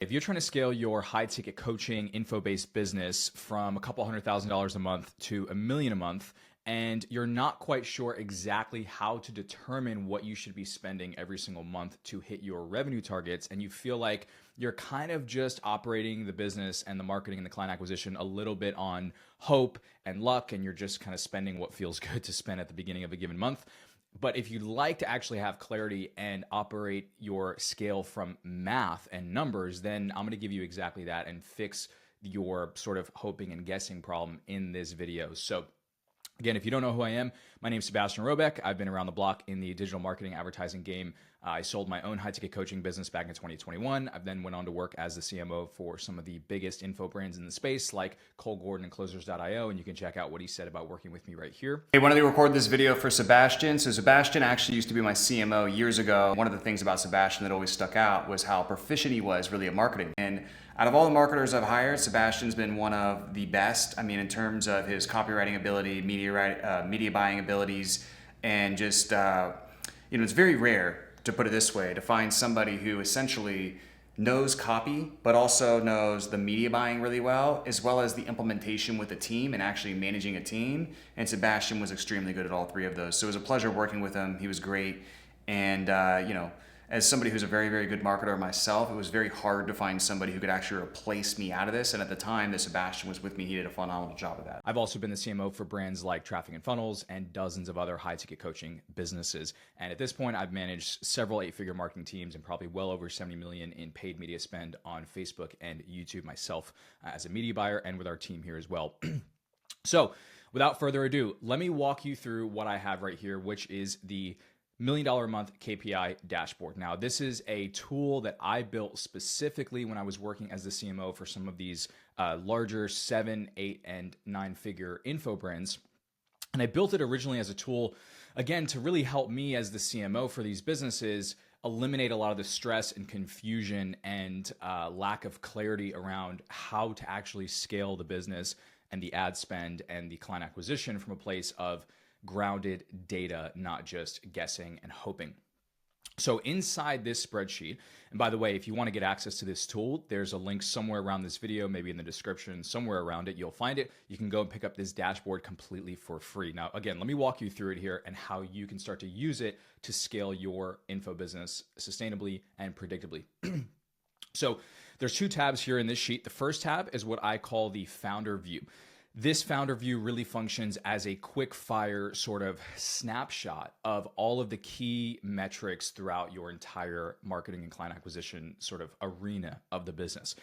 if you're trying to scale your high ticket coaching info-based business from a couple $100,000 a month to $1 million a month, and you're not quite sure exactly how to determine what you should be spending every single month to hit your revenue targets, and you feel like you're kind of just operating the business and the marketing and the client acquisition a little bit on hope and luck, and you're just kind of spending what feels good to spend at the beginning of a given month. But if you'd like to actually have clarity and operate your scale from math and numbers, then I'm going to give you exactly that and fix your sort of hoping and guessing problem in this video. So again, if you don't know who I am, my name is Sebastian Robeck. I've been around the block in the digital marketing advertising game. I sold my own high ticket coaching business back in 2021. I then went on to work as the CMO for some of the biggest info brands in the space like Cole Gordon and Closers.io. And you can check out what he said about working with me right here. Hey, wanted to record this video for Sebastian. So Sebastian actually used to be my CMO years ago. One of the things about Sebastian that always stuck out was how proficient he was really at marketing. And out of all the marketers I've hired, Sebastian's been one of the best. I mean, in terms of his copywriting ability, media buying abilities, and just, it's very rare, to put it this way, to find somebody who essentially knows copy, but also knows the media buying really well as the implementation with a team and actually managing a team. And Sebastian was extremely good at all three of those. So it was a pleasure working with him. He was great. And, as somebody who's a very, very good marketer myself, it was very hard to find somebody who could actually replace me out of this. And at the time that Sebastian was with me, he did a phenomenal job of that. I've also been the CMO for brands like Traffic and Funnels and dozens of other high ticket coaching businesses. And at this point, I've managed several 8-figure marketing teams and probably well over 70 million in paid media spend on Facebook and YouTube myself as a media buyer and with our team here as well. So without further ado, let me walk you through what I have right here, which is the $1 million a month KPI dashboard. Now, this is a tool that I built specifically when I was working as the CMO for some of these larger 7, 8, and 9-figure info brands. And I built it originally as a tool, again, to really help me as the CMO for these businesses eliminate a lot of the stress and confusion and lack of clarity around how to actually scale the business and the ad spend and the client acquisition from a place of grounded data, not just guessing and hoping. So inside this spreadsheet, and by the way, if you want to get access to this tool, there's a link somewhere around this video, maybe in the description, somewhere around it, you'll find it. You can go and pick up this dashboard completely for free. Now, again, let me walk you through it here and how you can start to use it to scale your info business sustainably and predictably. So there's 2 tabs here in this sheet. The first tab is what I call the founder view. This founder view really functions as a quick fire sort of snapshot of all of the key metrics throughout your entire marketing and client acquisition sort of arena of the business.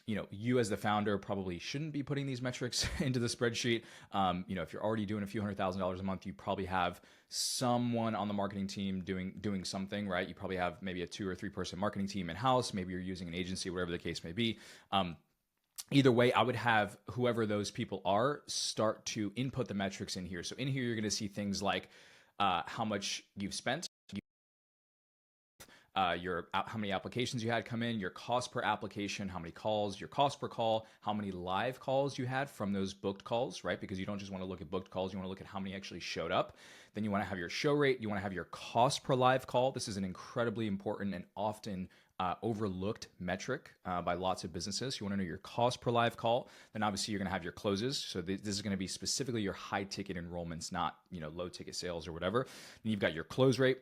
You as the founder probably shouldn't be putting these metrics into the spreadsheet. If you're already doing a few $100,000 a month, you probably have someone on the marketing team doing something, right? You probably have maybe a 2 or 3 person marketing team in-house. Maybe you're using an agency, whatever the case may be. Either way, I would have whoever those people are start to input the metrics in here. So in here, you're going to see things like how much you've spent, how many applications you had come in, your cost per application, how many calls, your cost per call, how many live calls you had from those booked calls, right? Because you don't just want to look at booked calls, you want to look at how many actually showed up. Then you want to have your show rate, you want to have your cost per live call. This is an incredibly important and often overlooked metric by lots of businesses. You want to know your cost per live call. Then obviously you're going to have your closes. So this is going to be specifically your high ticket enrollments, not low ticket sales or whatever. Then you've got your close rate.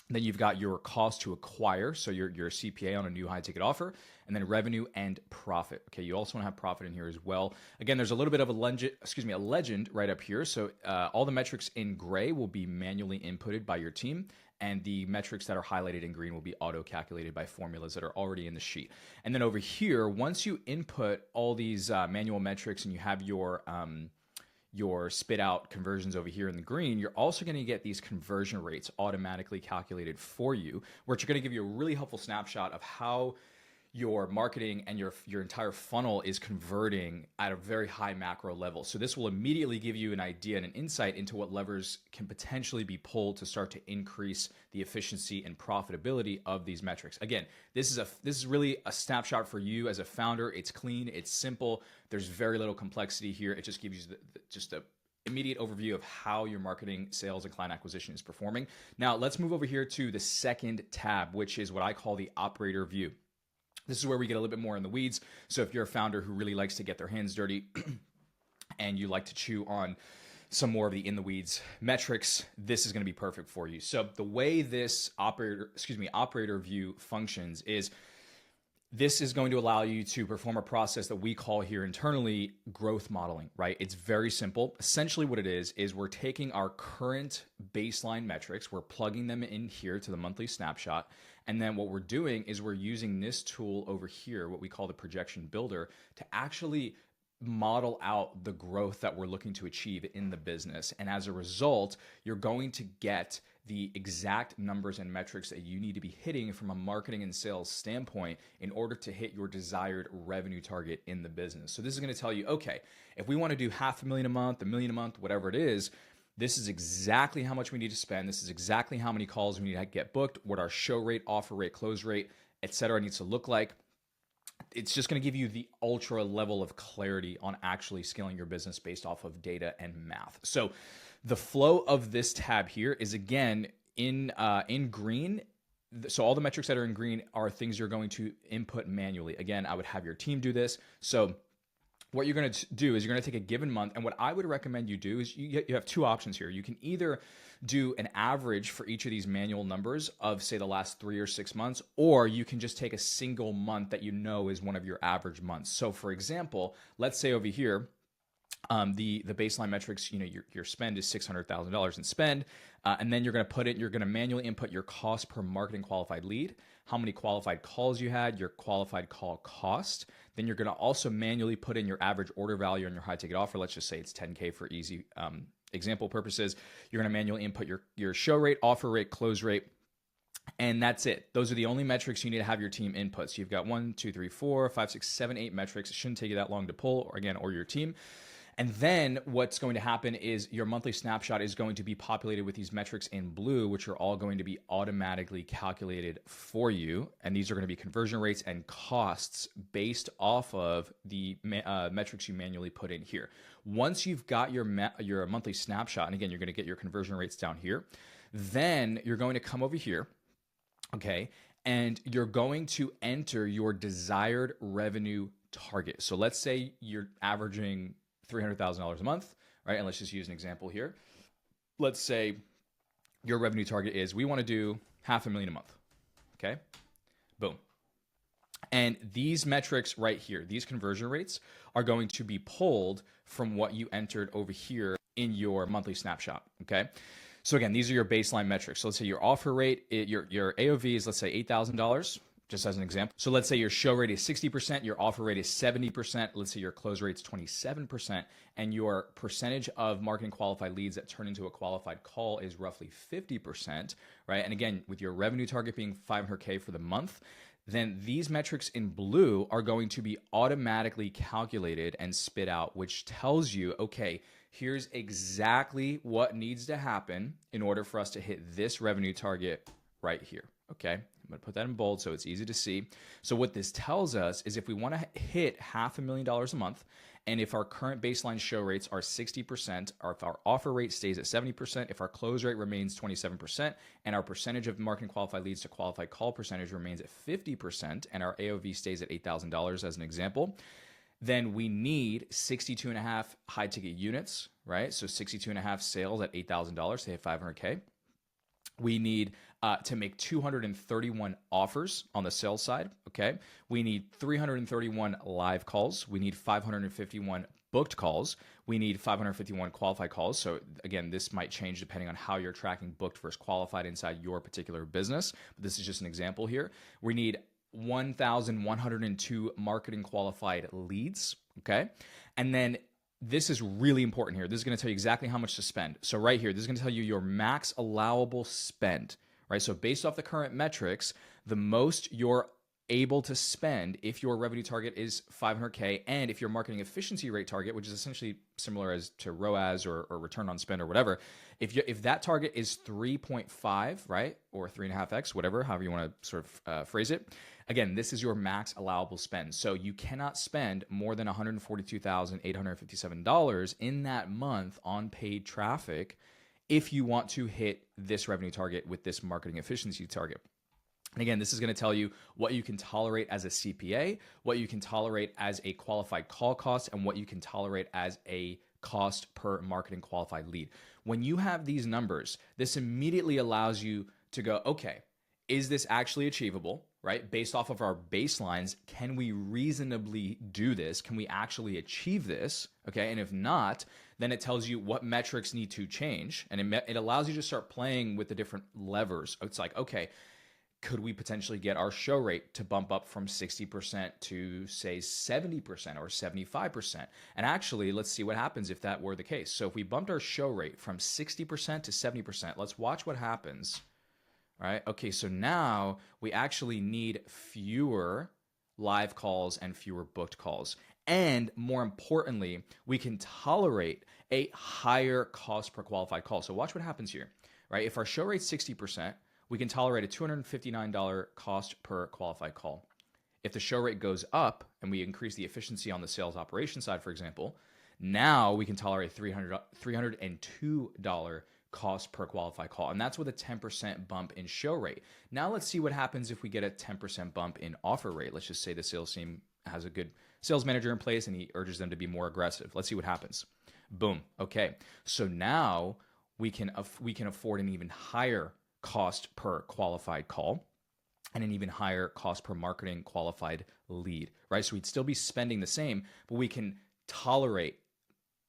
Then you've got your cost to acquire, so your CPA on a new high ticket offer, and then revenue and profit. Okay, you also want to have profit in here as well. Again, there's a little bit of a legend right up here. So all the metrics in gray will be manually inputted by your team, and the metrics that are highlighted in green will be auto-calculated by formulas that are already in the sheet. And then over here, once you input all these manual metrics and you have your spit out conversions over here in the green, you're also going to get these conversion rates automatically calculated for you, which are going to give you a really helpful snapshot of how your marketing and your entire funnel is converting at a very high macro level. So this will immediately give you an idea and an insight into what levers can potentially be pulled to start to increase the efficiency and profitability of these metrics. Again, this is really a snapshot for you as a founder. It's clean, it's simple. There's very little complexity here. It just gives you just a immediate overview of how your marketing, sales, and client acquisition is performing. Now let's move over here to the second tab, which is what I call the operator view. This is where we get a little bit more in the weeds. So if you're a founder who really likes to get their hands dirty and you like to chew on some more of the in the weeds metrics, this is going to be perfect for you. So the way this operator view functions is this is going to allow you to perform a process that we call here internally growth modeling, right? It's very simple. Essentially what it is we're taking our current baseline metrics, we're plugging them in here to the monthly snapshot. And then what we're doing is we're using this tool over here, what we call the projection builder, to actually model out the growth that we're looking to achieve in the business. And as a result, you're going to get the exact numbers and metrics that you need to be hitting from a marketing and sales standpoint in order to hit your desired revenue target in the business. So this is going to tell you, okay, if we want to do $500,000 a month, $1 million a month, whatever it is, this is exactly how much we need to spend. This is exactly how many calls we need to get booked, what our show rate, offer rate, close rate, et cetera, needs to look like. It's just going to give you the ultra level of clarity on actually scaling your business based off of data and math. So the flow of this tab here is, again, in green. So all the metrics that are in green are things you're going to input manually. Again, I would have your team do this. So what you're going to do is you're going to take a given month. And what I would recommend you do is you have two options here. You can either do an average for each of these manual numbers of, say, the last 3 or 6 months, or you can just take a single month that you know is one of your average months. So for example, let's say over here, the baseline metrics, your spend is $600,000 in spend, and then you're going to manually input your cost per marketing qualified lead, how many qualified calls you had, your qualified call cost. Then you're going to also manually put in your average order value on your high ticket offer. Let's just say it's 10K for easy example purposes. You're going to manually input your show rate, offer rate, close rate. And that's it. Those are the only metrics you need to have your team input. So you've got 1, 2, 3, 4, 5, 6, 7, 8 metrics. It shouldn't take you that long to pull, or your team. And then what's going to happen is your monthly snapshot is going to be populated with these metrics in blue, which are all going to be automatically calculated for you. And these are going to be conversion rates and costs based off of the metrics you manually put in here. Once you've got your monthly snapshot, and again, you're going to get your conversion rates down here, then you're going to come over here, okay, and you're going to enter your desired revenue target. So let's say you're averaging $300,000 a month, right? And let's just use an example here. Let's say your revenue target is, we want to do $500,000 a month. Okay. Boom. And these metrics right here, these conversion rates are going to be pulled from what you entered over here in your monthly snapshot. Okay. So again, these are your baseline metrics. So let's say your offer rate, your AOV is, let's say $8,000. Just as an example. So let's say your show rate is 60%, your offer rate is 70%, let's say your close rate is 27%, and your percentage of marketing qualified leads that turn into a qualified call is roughly 50%, right? And again, with your revenue target being $500K for the month, then these metrics in blue are going to be automatically calculated and spit out, which tells you, okay, here's exactly what needs to happen in order for us to hit this revenue target right here, okay? I'm going to put that in bold so it's easy to see. So what this tells us is if we want to hit $500,000 a month, and if our current baseline show rates are 60%, or if our offer rate stays at 70%, if our close rate remains 27%, and our percentage of marketing qualified leads to qualified call percentage remains at 50%, and our AOV stays at $8,000 as an example, then we need 62.5 high ticket units, right? So 62.5 sales at $8,000 to hit $500K. We need to make 231 offers on the sales side, okay? We need 331 live calls. We need 551 booked calls. We need 551 qualified calls. So again, this might change depending on how you're tracking booked versus qualified inside your particular business. But this is just an example here. We need 1,102 marketing qualified leads, okay? And then this is really important here. This is going to tell you exactly how much to spend. So right here, this is going to tell you your max allowable spend, right? So based off the current metrics, the most you're able to spend if your revenue target is $500K, and if your marketing efficiency rate target, which is essentially similar as to ROAS or return on spend or whatever, if that target is 3.5, right, or 3.5x, whatever, however you want to sort of phrase it, again, this is your max allowable spend. So you cannot spend more than $142,857 in that month on paid traffic if you want to hit this revenue target with this marketing efficiency target. And again, this is going to tell you what you can tolerate as a CPA, what you can tolerate as a qualified call cost, and what you can tolerate as a cost per marketing qualified lead. When you have these numbers, this immediately allows you to go, okay, is this actually achievable, right? Based off of our baselines, can we reasonably do this? Can we actually achieve this? Okay, and if not, then it tells you what metrics need to change. And it allows you to start playing with the different levers. It's like, okay, could we potentially get our show rate to bump up from 60% to say 70% or 75%? And actually, let's see what happens if that were the case. So if we bumped our show rate from 60% to 70%, let's watch what happens. All right. Okay. So now we actually need fewer live calls and fewer booked calls. And more importantly, we can tolerate a higher cost per qualified call. So watch what happens here, right? If our show rate's 60%, we can tolerate a $259 cost per qualified call. If the show rate goes up and we increase the efficiency on the sales operation side, for example, now we can tolerate $302 cost per qualified call. And that's with a 10% bump in show rate. Now let's see what happens if we get a 10% bump in offer rate. Let's just say the sales team has a good sales manager in place and he urges them to be more aggressive. Let's see what happens. Boom. Okay. So now we can afford an even higher cost per qualified call and an even higher cost per marketing qualified lead, right? So we'd still be spending the same, but we can tolerate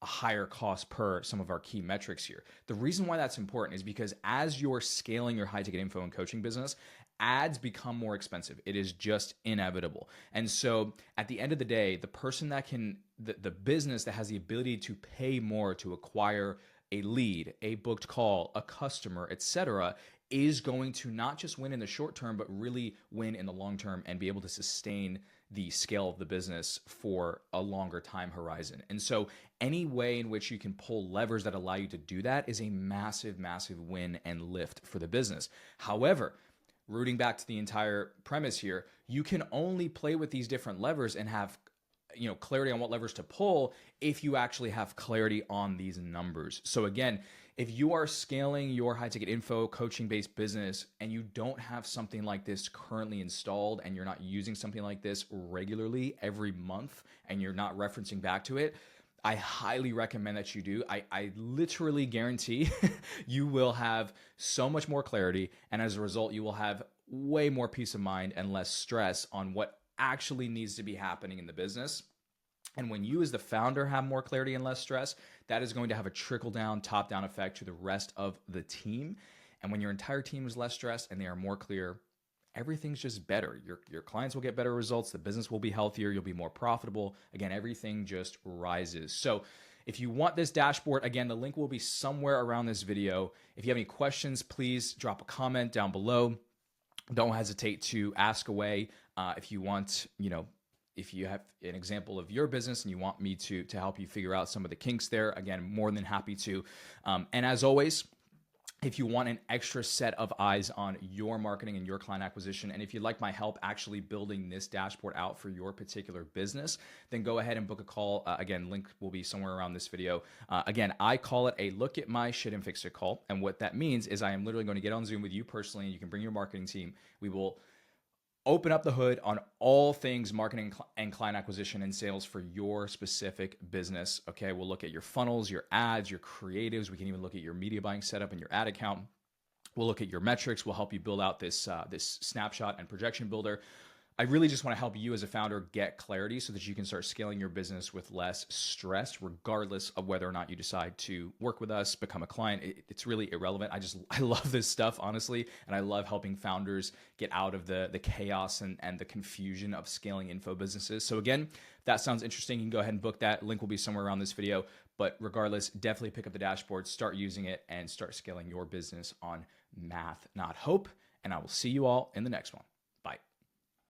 a higher cost per some of our key metrics here. The reason why that's important is because as you're scaling your high ticket info and coaching business, ads become more expensive. It is just inevitable. And so at the end of the day, the person that can, the business that has the ability to pay more to acquire a lead, a booked call, a customer, etc., is going to not just win in the short term, but really win in the long term and be able to sustain the scale of the business for a longer time horizon. And so any way in which you can pull levers that allow you to do that is a massive, massive win and lift for the business. However, rooting back to the entire premise here, you can only play with these different levers and have clarity on what levers to pull if you actually have clarity on these numbers. So again, if you are scaling your high ticket info coaching based business and you don't have something like this currently installed and you're not using something like this regularly every month and you're not referencing back to it, I highly recommend that you do. I literally guarantee you will have so much more clarity. And as a result, you will have way more peace of mind and less stress on what actually needs to be happening in the business. And when you as the founder have more clarity and less stress, that is going to have a trickle down, top down effect to the rest of the team. And when your entire team is less stressed and they are more clear, everything's just better. Your clients will get better results. The business will be healthier. You'll be more profitable. Again, everything just rises. So if you want this dashboard, again, the link will be somewhere around this video. If you have any questions, please drop a comment down below. Don't hesitate to ask away. If you want, if you have an example of your business and you want me to help you figure out some of the kinks there, again, more than happy to. And as always, if you want an extra set of eyes on your marketing and your client acquisition, and if you'd like my help actually building this dashboard out for your particular business, then go ahead and book a call. Again, link will be somewhere around this video. Again, I call it a look at my shit and fix it call. And what that means is I am literally going to get on Zoom with you personally, and you can bring your marketing team. We will open up the hood on all things marketing and client acquisition and sales for your specific business. Okay, we'll look at your funnels, your ads, your creatives. We can even look at your media buying setup and your ad account. We'll look at your metrics. We'll help you build out this snapshot and projection builder. I really just want to help you as a founder get clarity so that you can start scaling your business with less stress, regardless of whether or not you decide to work with us, become a client. It's really irrelevant. I love this stuff, honestly, and I love helping founders get out of the chaos and the confusion of scaling info businesses. So again, if that sounds interesting, you can go ahead and book that. Link will be somewhere around this video. But regardless, definitely pick up the dashboard, start using it, and start scaling your business on math, not hope. And I will see you all in the next one.